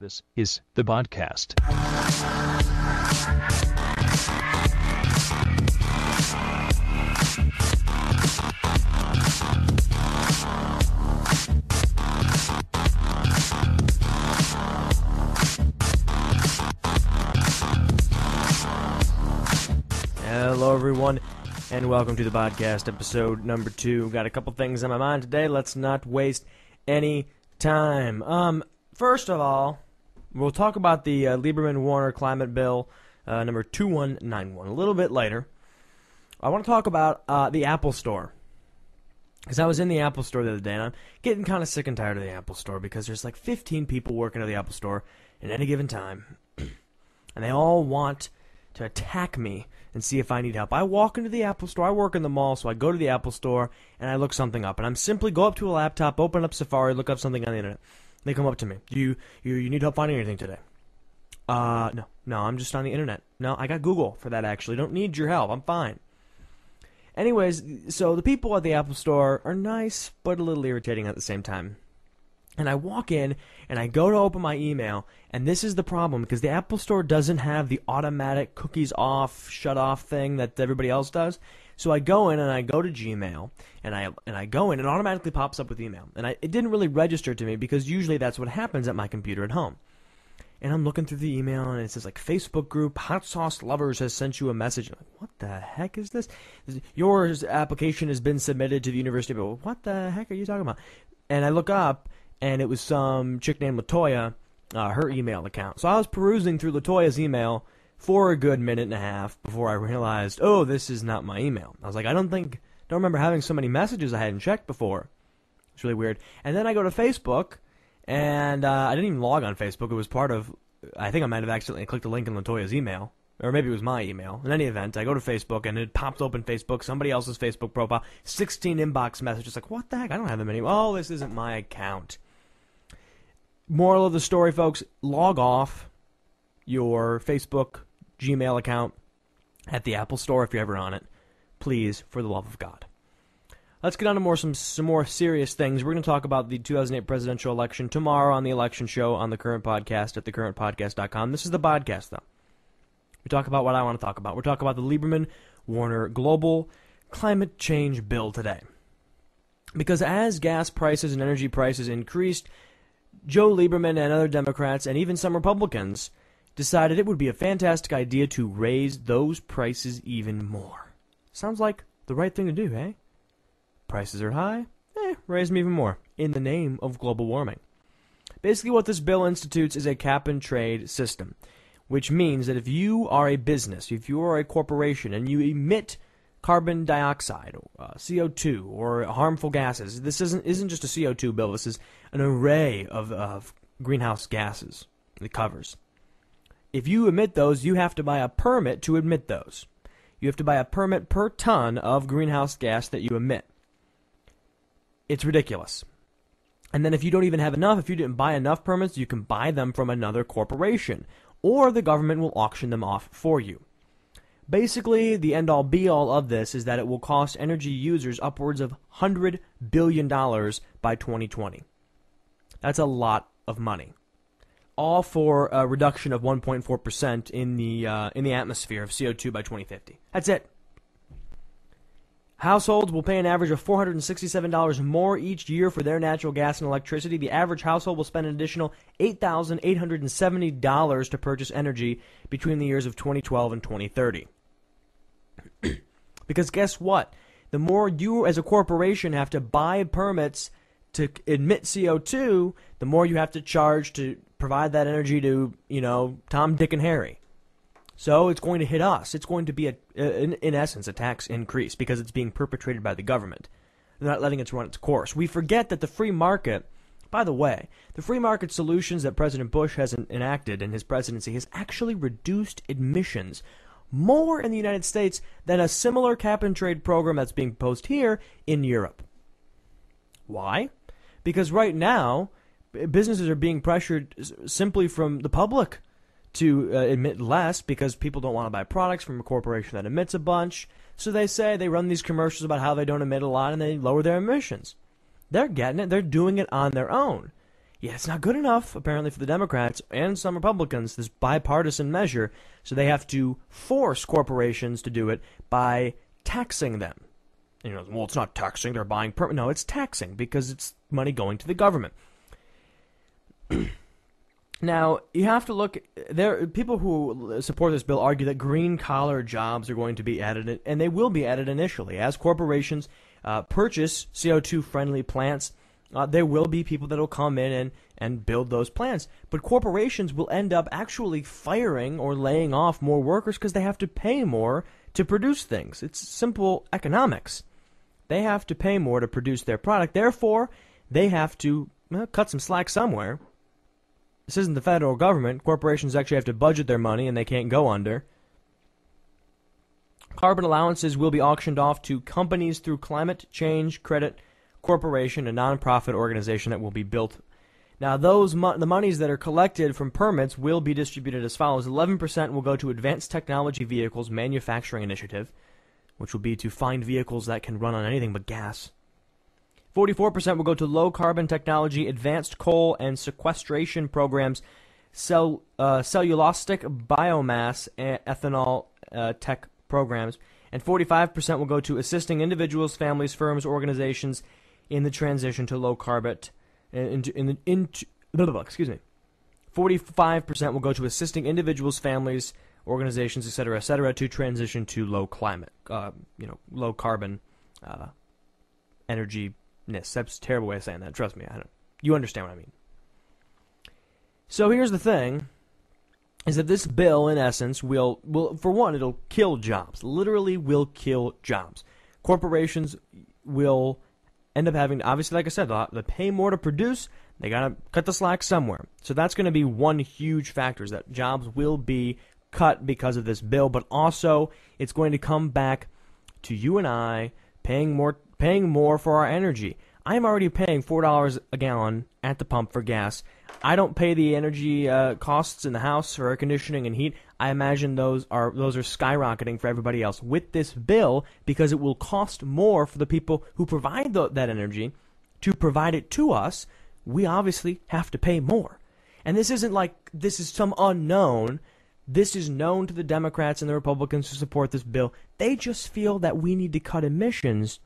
This is the Bodcast. Hello, everyone, and welcome to the Bodcast, episode number 2. Got a couple things on my mind today. Let's not waste any time. First of all, we'll talk about the Lieberman-Warner climate bill, number 2191, a little bit later. I want to talk about the Apple Store, because I was in the Apple Store the other day, and I'm getting kind of sick and tired of the Apple Store, because there's like 15 people working at the Apple Store at any given time, and they all want to attack me and see if I need help. I walk into the Apple Store, I work in the mall, so I go to the Apple Store, and I look something up, and I'm simply go up to a laptop, open up Safari, look up something on the internet. They come up to me. Do you need help finding anything today? No, I'm just on the internet. No, I got Google for that, actually. Don't need your help. I'm fine. Anyways, so the people at the Apple Store are nice, but a little irritating at the same time. And I walk in, and I go to open my email, and this is the problem, because the Apple Store doesn't have the automatic cookies off, shut off thing that everybody else does. So I go in, and I go to Gmail, and I go in, and it automatically pops up with email. And it didn't really register to me, because usually that's what happens at my computer at home. And I'm looking through the email, and it says, like, Facebook group, Hot Sauce Lovers has sent you a message. I'm like, what the heck is this? Your application has been submitted to the University of... What the heck are you talking about? And I look up, and it was some chick named Latoya, her email account. So I was perusing through Latoya's email for a good minute and a half before I realized, oh, this is not my email. I was like, I don't remember having so many messages I hadn't checked before. It's really weird. And then I go to Facebook, and I didn't even log on Facebook. It was part of, I think I might have accidentally clicked a link in Latoya's email, or maybe it was my email. In any event, I go to Facebook, and it pops open Facebook, somebody else's Facebook profile, 16 inbox messages. Like, what the heck? I don't have them anymore. Oh, this isn't my account. Moral of the story, folks, log off your Facebook Gmail account at the Apple Store if you're ever on it. Please, for the love of God. Let's get on to some more serious things. We're going to talk about the 2008 presidential election tomorrow on the election show on the Current Podcast at thecurrentpodcast.com. This is the Bodcast, though. We talk about what I want to talk about. We're talking about the Lieberman-Warner global climate change bill today. Because as gas prices and energy prices increased, Joe Lieberman and other Democrats and even some Republicans decided it would be a fantastic idea to raise those prices even more. Sounds like the right thing to do, eh? Prices are high? Raise them even more, in the name of global warming. Basically what this bill institutes is a cap-and-trade system, which means that if you are a business, if you are a corporation, and you emit carbon dioxide, CO2, or harmful gases. This isn't just a CO2 bill. This is an array of greenhouse gases it covers. If you emit those, you have to buy a permit to emit those. You have to buy a permit per ton of greenhouse gas that you emit. It's ridiculous. And then if you don't even have enough, if you didn't buy enough permits, you can buy them from another corporation, or the government will auction them off for you. Basically, the end-all, be-all of this is that it will cost energy users upwards of $100 billion by 2020. That's a lot of money. All for a reduction of 1.4% in the atmosphere of CO2 by 2050. That's it. Households will pay an average of $467 more each year for their natural gas and electricity. The average household will spend an additional $8,870 to purchase energy between the years of 2012 and 2030. Because guess what? The more you as a corporation have to buy permits to emit CO2, the more you have to charge to provide that energy to, Tom, Dick, and Harry. So it's going to hit us. It's going to be, in essence, a tax increase because it's being perpetrated by the government. They're not letting it run its course. We forget that the free market, by the way, the free market solutions that President Bush has enacted in his presidency has actually reduced emissions more in the United States than a similar cap-and-trade program that's being proposed here in Europe. Why? Because right now, businesses are being pressured simply from the public to emit less because people don't want to buy products from a corporation that emits a bunch. So they run these commercials about how they don't emit a lot and they lower their emissions. They're getting it. They're doing it on their own. Yeah, it's not good enough, apparently, for the Democrats and some Republicans, this bipartisan measure, so they have to force corporations to do it by taxing them. Well, it's not taxing, they're buying permit. No, it's taxing because it's money going to the government. Now, you have to look, people who support this bill argue that green-collar jobs are going to be added, and they will be added initially. As corporations purchase CO2-friendly plants, there will be people that will come in and build those plants. But corporations will end up actually firing or laying off more workers because they have to pay more to produce things. It's simple economics. They have to pay more to produce their product. Therefore, they have to cut some slack somewhere. This isn't the federal government. Corporations actually have to budget their money, and they can't go under. Carbon allowances will be auctioned off to companies through Climate Change Credit Corporation, a nonprofit organization that will be built. Now, the monies that are collected from permits will be distributed as follows. 11% will go to Advanced Technology Vehicles Manufacturing Initiative, which will be to find vehicles that can run on anything but gas. 44% will go to low-carbon technology, advanced coal and sequestration programs, cellulosic biomass, and ethanol tech programs. And 45% will go to assisting individuals, families, firms, organizations in the transition to low-carbon. 45% will go to assisting individuals, families, organizations, etc., to transition to low carbon energy. That's a terrible way of saying that. Trust me, you understand what I mean. So here's the thing, is that this bill, in essence, will for one, it'll kill jobs. Literally will kill jobs. Corporations will end up having, obviously, like I said, they pay more to produce. They got to cut the slack somewhere. So that's going to be one huge factor, is that jobs will be cut because of this bill. But also, it's going to come back to you and I paying more for our energy. I'm already paying $4 a gallon at the pump for gas. I don't pay the energy costs in the house for air conditioning and heat. I imagine those are skyrocketing for everybody else with this bill, because it will cost more for the people who provide that energy to provide it to us. We obviously have to pay more. And this isn't like this is some unknown. This is known to the Democrats and the Republicans who support this bill. They just feel that we need to cut emissions,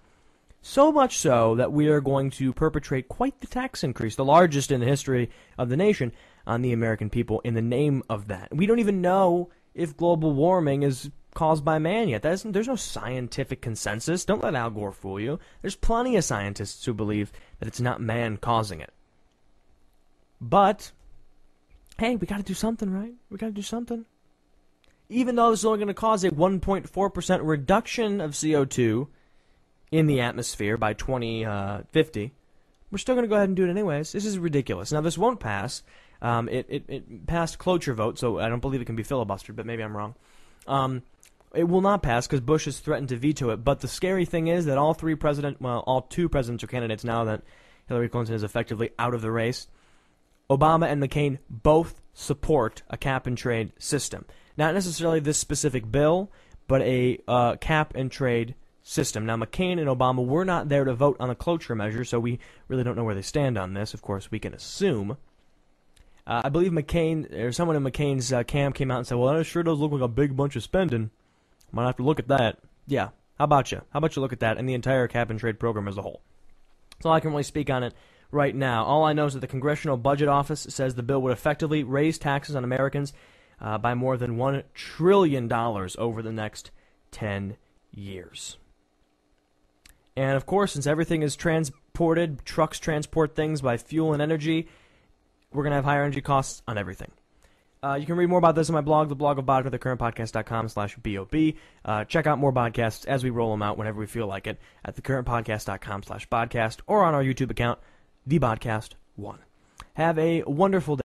so much so that we are going to perpetrate quite the tax increase, the largest in the history of the nation, on the American people in the name of that. We don't even know if global warming is caused by man yet. There's no scientific consensus. Don't let Al Gore fool you. There's plenty of scientists who believe that it's not man causing it. But, hey, we got to do something, right? We got to do something. Even though this is only going to cause a 1.4% reduction of CO2 in the atmosphere by 2050, we're still going to go ahead and do it anyways. This is ridiculous. Now, this won't pass. It passed cloture vote, so I don't believe it can be filibustered, but maybe I'm wrong. It will not pass because Bush has threatened to veto it. But the scary thing is that all two presidential candidates, now that Hillary Clinton is effectively out of the race, Obama and McCain both support a cap-and-trade system. Not necessarily this specific bill, but a cap-and-trade system. Now, McCain and Obama were not there to vote on the cloture measure, so we really don't know where they stand on this. Of course, we can assume. I believe McCain, or someone in McCain's camp came out and said, well, that sure does look like a big bunch of spending. Might have to look at that. Yeah, how about you? How about you look at that and the entire cap-and-trade program as a whole? So I can really speak on it right now. All I know is that the Congressional Budget Office says the bill would effectively raise taxes on Americans by more than $1 trillion over the next 10 years. And, of course, since everything is transported, trucks transport things by fuel and energy, we're going to have higher energy costs on everything. You can read more about this on my blog, the blog of Bodcast, thecurrentpodcast.com/BOB. Check out more podcasts as we roll them out whenever we feel like it at thecurrentpodcast.com/podcast or on our YouTube account, The Bodcast 1. Have a wonderful day.